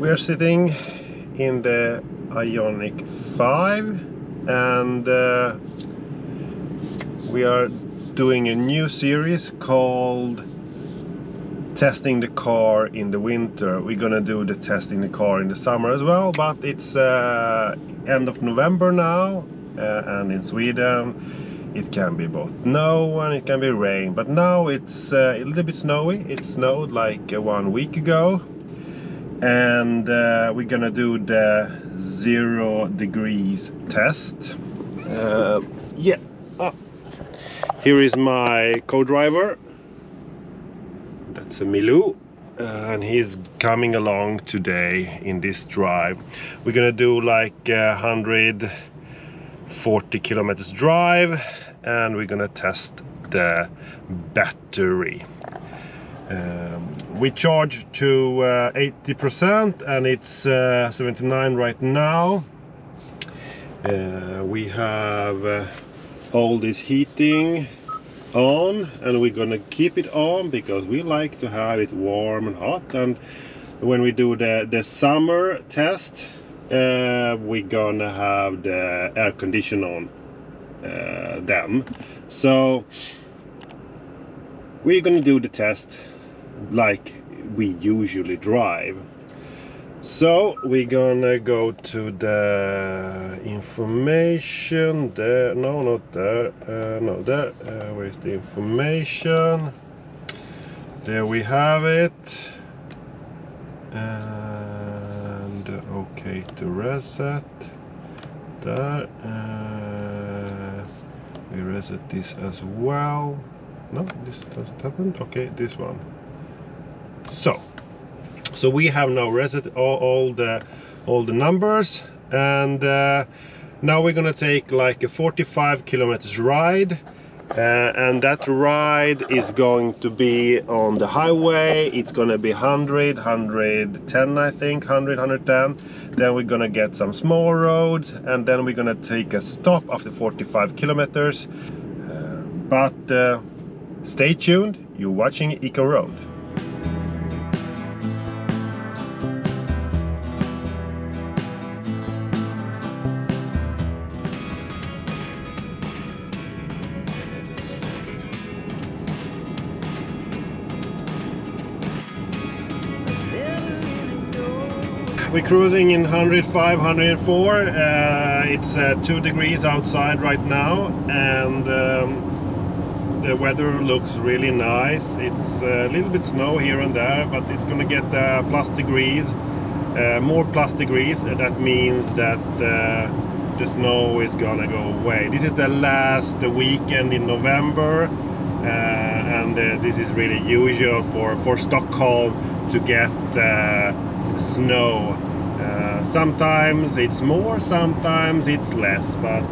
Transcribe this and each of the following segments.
We are sitting in the Ioniq 5 and we are doing a new series called Testing the Car in the Winter. We're gonna do the testing the car in the summer as well, but it's end of November now, and in Sweden it can be both snow and it can be rain, but now it's a little bit snowy. It snowed like 1 week ago, and we're gonna do the 0 degrees test. Here is my co-driver. That's a Milou, and he's coming along today in this drive. We're gonna do like 140 kilometers drive, and we're gonna test the battery. We charge to 80% and it's 79 right now. We have all this heating on, and we're gonna keep it on because we like to have it warm and hot. And when we do the summer test, we're gonna have the air condition on then. So we're gonna do the test like we usually drive. So we're gonna go to the information there. No, not there. No, there. Where's the information? There we have it. And okay to reset. There. We reset this as well. No, this doesn't happen. Okay, this one. So we have now reset all the numbers, and now we're gonna take like a 45 kilometers ride, and that ride is going to be on the highway. It's gonna be 100, 110, I think, 100, 110. Then we're gonna get some small roads, and then we're gonna take a stop after 45 kilometers. But stay tuned, you're watching Eco Road. We're cruising in 105, 104. It's 2 degrees outside right now, and the weather looks really nice. It's a little bit snow here and there, but it's gonna get plus degrees, more plus degrees. That means that the snow is gonna go away. This is the last weekend in November, and this is really usual for Stockholm to get snow. Sometimes it's more, sometimes it's less, but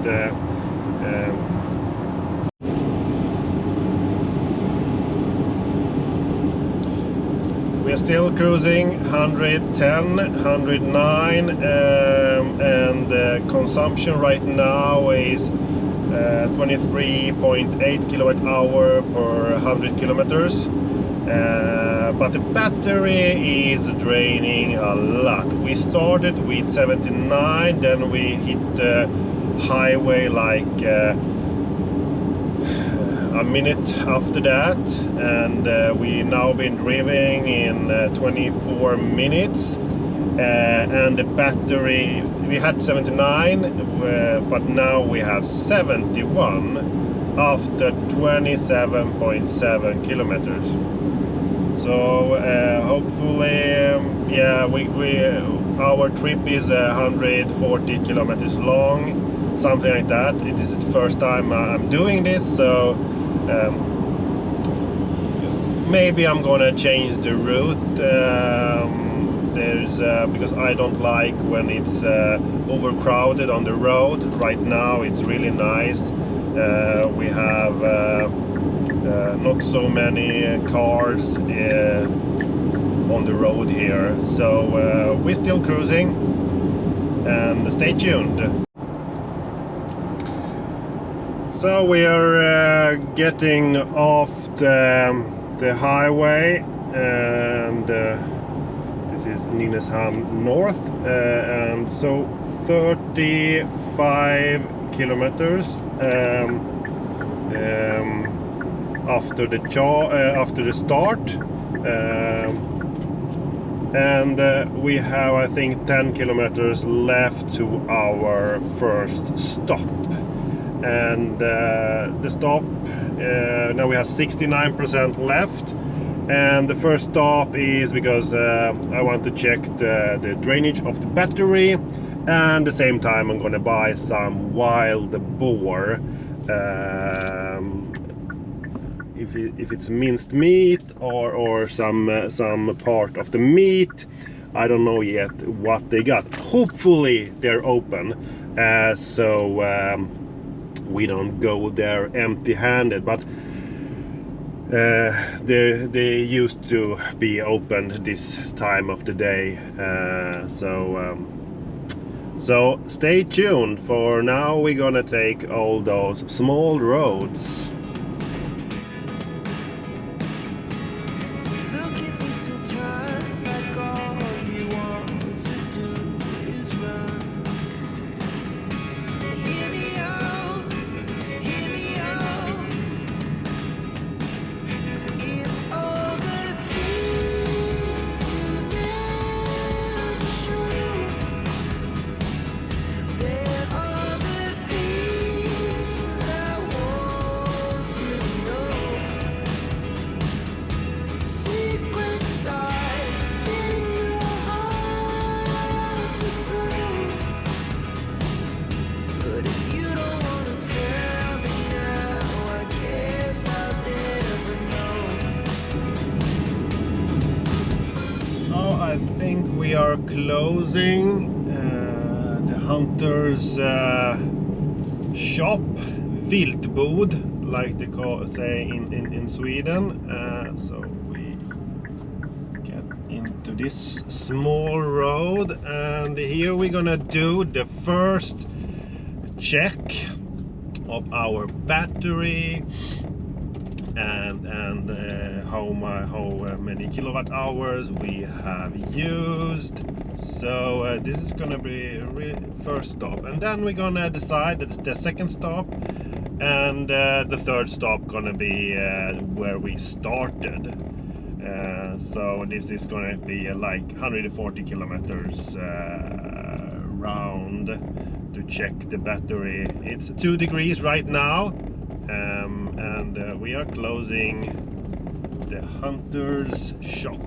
we are still cruising 110, 109, and consumption right now is 23.8 kilowatt hour per 100 kilometers. But the battery is draining a lot. We started with 79, then we hit the highway like a minute after that, and we now been driving in 24 minutes, and the battery, we had 79, but now we have 71 after 27.7 kilometers. So hopefully, yeah, our trip is 140 kilometers long, something like that. It is the first time I'm doing this, so maybe I'm gonna change the route. Because I don't like when it's overcrowded on the road. Right now it's really nice. We have not so many cars on the road here, so we're still cruising, and stay tuned. So we are getting off the highway, and This is Nynäshamn North, and so 35 kilometers after the start, and we have, I think, 10 kilometers left to our first stop. And the stop, now we have 69% left, and the first stop is because I want to check the drainage of the battery, and at the same time I'm gonna buy some wild boar, if it's minced meat or some part of the meat. I don't know yet what they got. Hopefully they're open, so we don't go there empty-handed, but they used to be opened this time of the day, so stay tuned. For now we're gonna take all those small roads. I think we are closing the hunter's shop, Viltbod, like they say in Sweden. So we get into this small road, and here we're gonna do the first check of our battery and how many kilowatt hours we have used. So this is gonna be first stop, and then we're gonna decide that's the second stop, and the third stop gonna be where we started. So this is gonna be like 140 kilometers round to check the battery. It's 2 degrees right now, and we are closing the hunter's shop,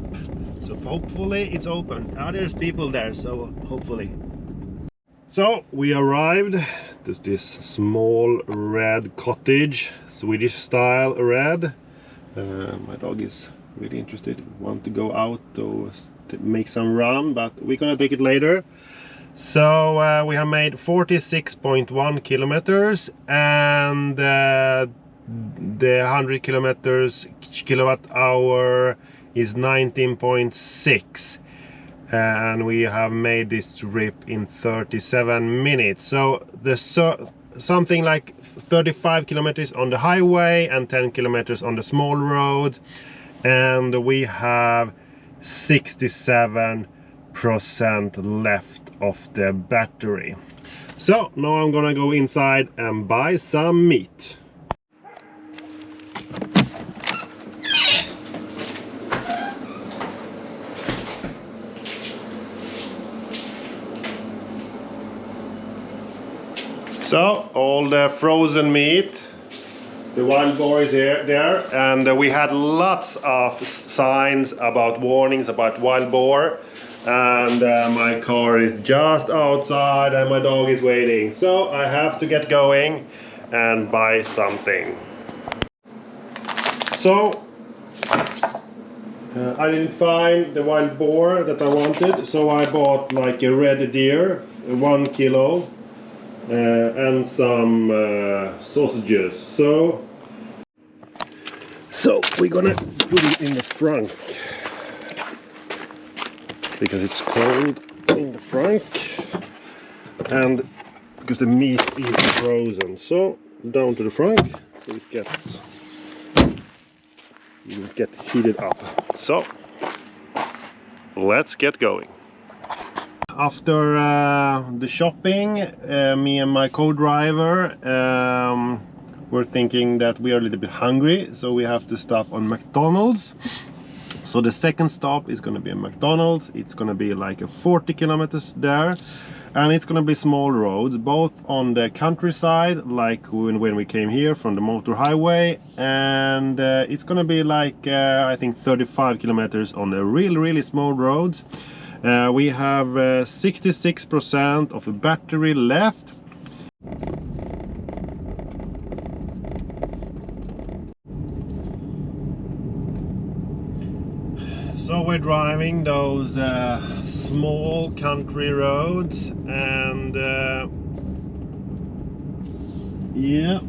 so hopefully it's open. Now there's people there, so hopefully. So we arrived to this small red cottage, Swedish style red. My dog is really interested, want to go out to make some run, but we're gonna take it later. So we have made 46.1 kilometers, and the 100 kilowatt hour is 19.6, and we have made this trip in 37 minutes. So there's something like 35 kilometers on the highway and 10 kilometers on the small road, and we have 67% left of the battery. So now I'm gonna go inside and buy some meat. So all the frozen meat, the wild boar is there, and we had lots of signs about warnings about wild boar, and my car is just outside and my dog is waiting, so I have to get going and buy something. So I didn't find the wild boar that I wanted, so I bought like a red deer, 1 kilo, and some sausages. So we're gonna put it in the front because it's cold in the front, and because the meat is frozen. So down to the front, so it will get heated up. So let's get going. After the shopping, me and my co-driver were thinking that we are a little bit hungry, so we have to stop on McDonald's. So the second stop is going to be a McDonald's. It's going to be like a 40 kilometers there, and it's going to be small roads, both on the countryside, like when we came here from the motor highway, and it's going to be like I think 35 kilometers on the really small roads. We have 66% of the battery left. So we're driving those small country roads, and yeah,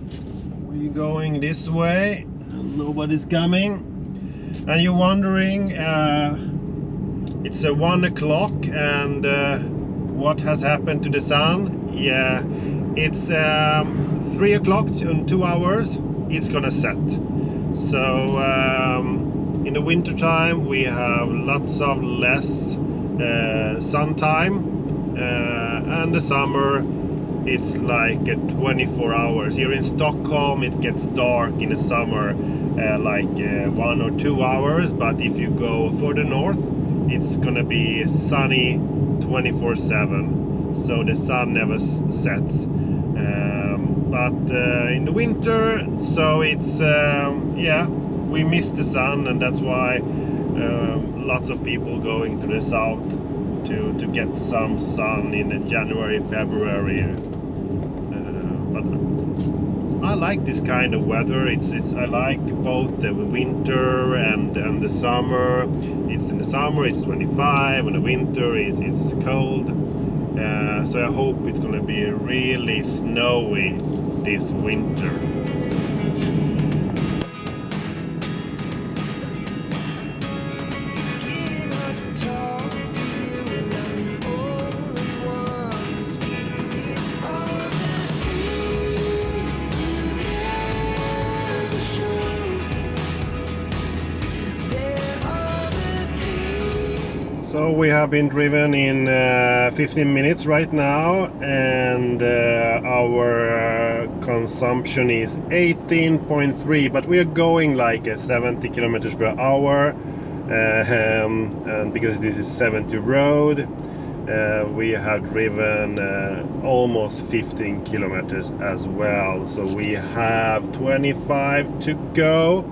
we're going this way and nobody's coming, and you're wondering, it's 1 o'clock, and what has happened to the sun? Yeah, it's 3 o'clock in 2 hours. It's gonna set. So in the winter time we have lots of less sun time, and the summer it's like 24 hours. Here in Stockholm it gets dark in the summer like 1 or 2 hours, but if you go further north it's gonna be sunny 24/7, so the sun never sets. But in the winter, so it's yeah, we miss the sun, and that's why lots of people going to the south to get some sun in January, February. But I like this kind of weather. I like both the winter and the summer. It's in the summer it's 25, and the winter it's cold. So I hope it's gonna be really snowy this winter. So we have been driven in 15 minutes right now, and our consumption is 18.3, but we are going like 70 kilometers per hour, and because this is 70 road, we have driven almost 15 kilometers as well, so we have 25 to go,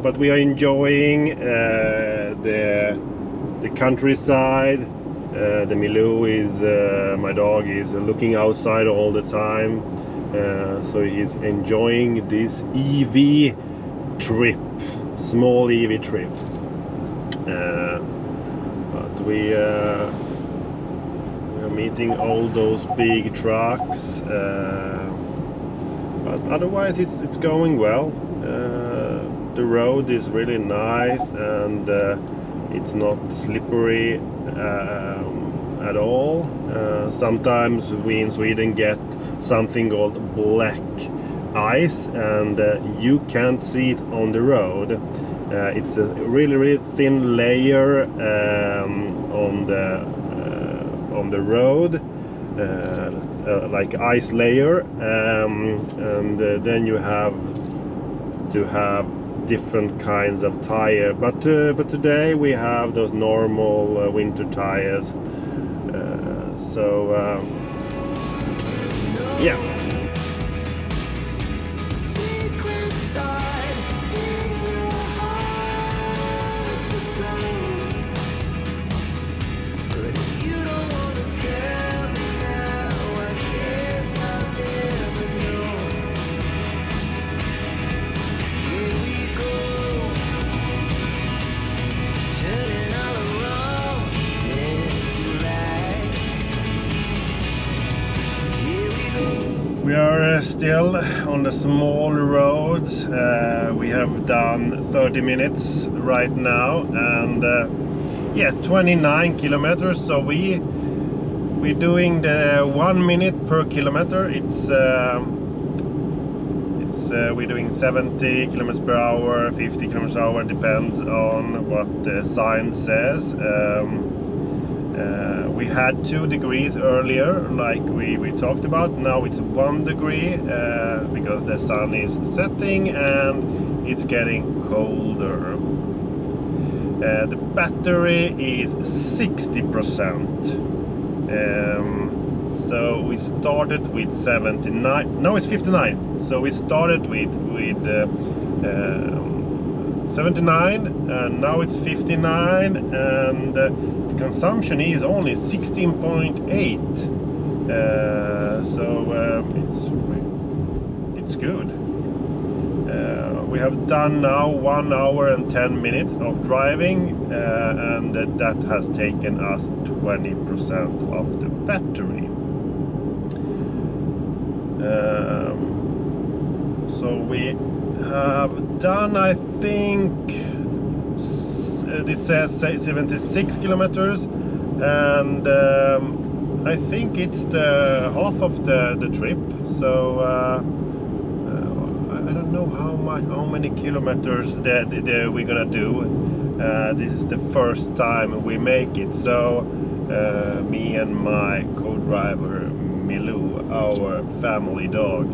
but we are enjoying the countryside. The Milou is my dog is looking outside all the time, so he's enjoying this EV trip, small EV trip. But we are meeting all those big trucks, but otherwise it's going well. The road is really nice, and it's not slippery at all. Sometimes we in Sweden get something called black ice, and you can't see it on the road. It's a really thin layer on the road, like ice layer, and then you have to have different kinds of tire, but today we have those normal winter tires, so yeah. We are still on the small roads. We have done 30 minutes right now, and yeah, 29 kilometers. So we're doing the 1 minute per kilometer. It's it's we're doing 70 kilometers per hour, 50 kilometers per hour, depends on what the sign says. We had 2 degrees earlier, like we talked about. Now it's 1 degree because the sun is setting and it's getting colder. The battery is 60%. So we started with 79. No, it's 59. So we started with 79, and now it's 59, and the consumption is only 16.8. So it's good. We have done now 1 hour and 10 minutes of driving, and that has taken us 20% of the battery. So we have done, I think, it says 76 kilometers, and I think it's the half of the trip. So I don't know how many kilometers that we're gonna do. This is the first time we make it. So me and my co-driver Milou, our family dog.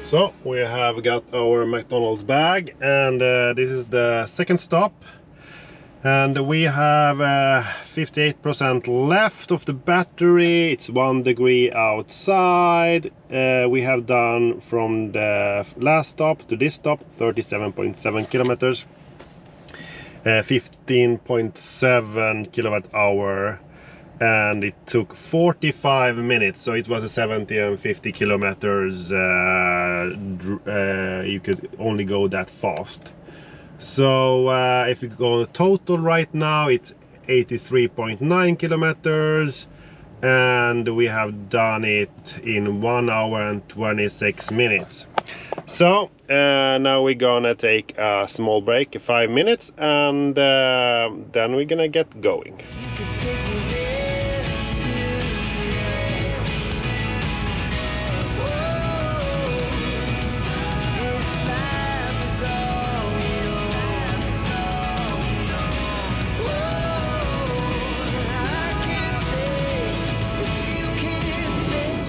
So we have got our McDonald's bag, and this is the second stop, and we have 58% left of the battery. It's 1 degree outside. We have done from the last stop to this stop 37.7 kilometers, 15.7 kilowatt hour, and it took 45 minutes. So it was a 70 and 50 kilometers. You could only go that fast. So if you go on total right now, it's 83.9 kilometers, and we have done it in 1 hour and 26 minutes. So now we're gonna take a small break, 5 minutes, and then we're gonna get going.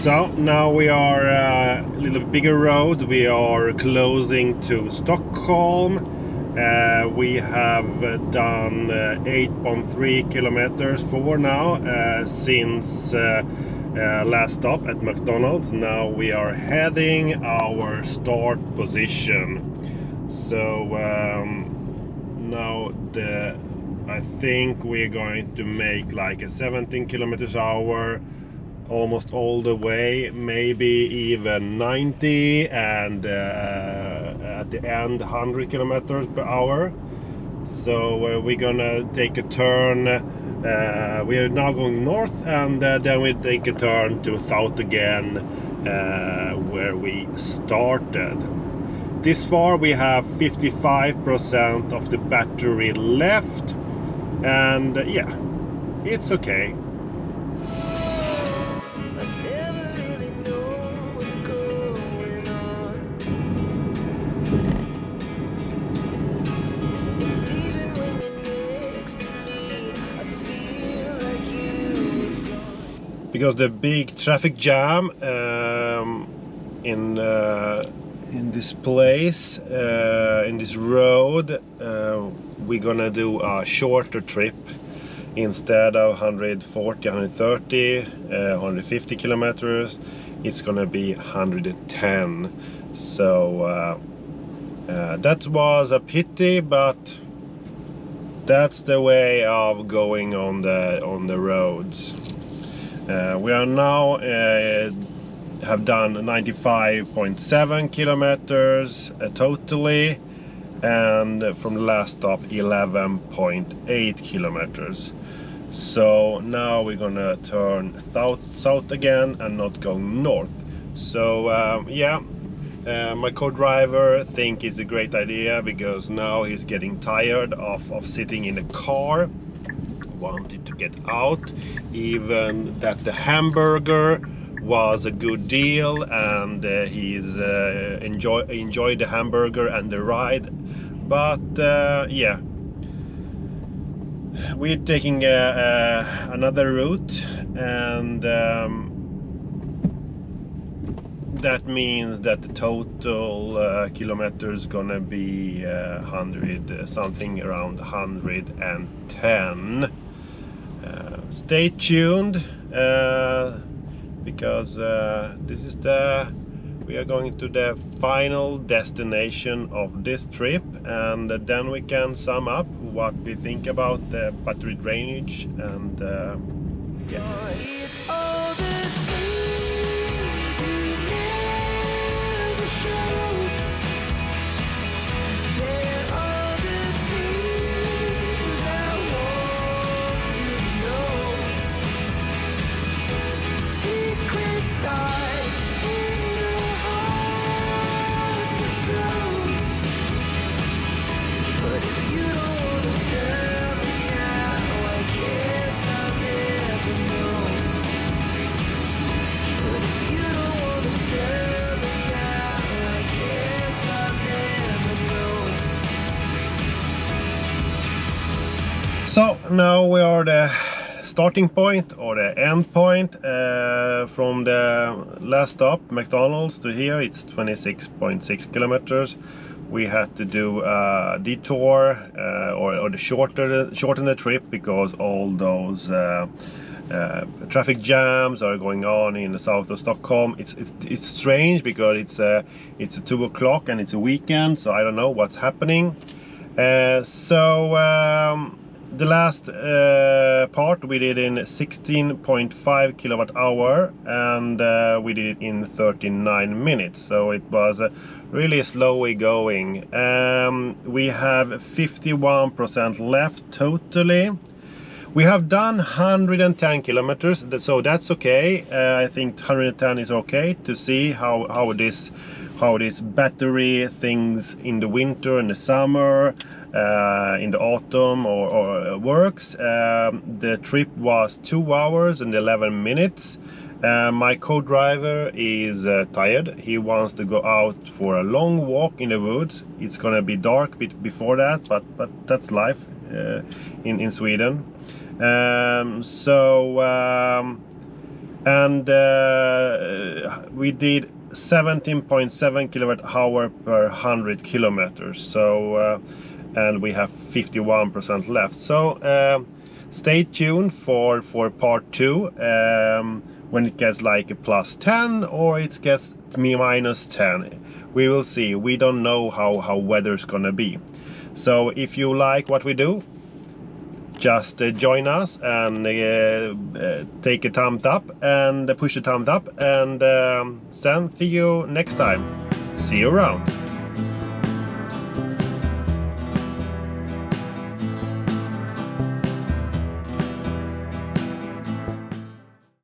So now we are a little bigger road. We are closing to Stockholm. We have done 8.3 kilometers for now since last stop at McDonald's. Now we are heading our start position. So now I think we're going to make like a 17 kilometers hour almost all the way, maybe even 90, and at the end 100 kilometers per hour. So we're gonna take a turn. We are now going north, and then we take a turn to south again, where we started. This far we have 55% of the battery left, and yeah, it's okay. Because the big traffic jam in this place, in this road, we're gonna do a shorter trip. Instead of 140, 130, 150 kilometers, it's gonna be 110. So that was a pity, but that's the way of going on the roads. We are now have done 95.7 kilometers totally, and from the last stop 11.8 kilometers. So now we're gonna turn south again and not go north. So my co-driver think it's a great idea, because now he's getting tired of sitting in the car, wanted to get out, even that the hamburger was a good deal, and he's enjoyed the hamburger and the ride. But yeah, we're taking another route, and that means that the total kilometers gonna be 100 something, around 110. Stay tuned, because this is we are going to the final destination of this trip, and then we can sum up what we think about the battery drainage, and yeah. So now we are the starting point, or the end point, from the last stop, McDonald's, to here. It's 26.6 kilometers. We had to do a detour, or the shorten the trip, because all those traffic jams are going on in the south of Stockholm. It's strange, because it's 2 o'clock and it's a weekend, so I don't know what's happening. The last part we did in 16.5 kilowatt hour, and we did it in 39 minutes, so it was really slowly going. We have 51% left totally. We have done 110 kilometers, so that's okay. I think 110 is okay to see how this battery things in the winter and the summer, in the autumn or works. The trip was 2 hours and 11 minutes. My co-driver is tired. He wants to go out for a long walk in the woods. It's gonna be dark before that, but that's life in Sweden. We did 17.7 kilowatt hour per 100 kilometers. So and we have 51% left. So stay tuned for part 2, when it gets like a +10 or it gets -10. We will see. We don't know how weather's gonna be. So if you like what we do, just join us and take a thumbs up and push the thumbs up, and then see you next time. See you around.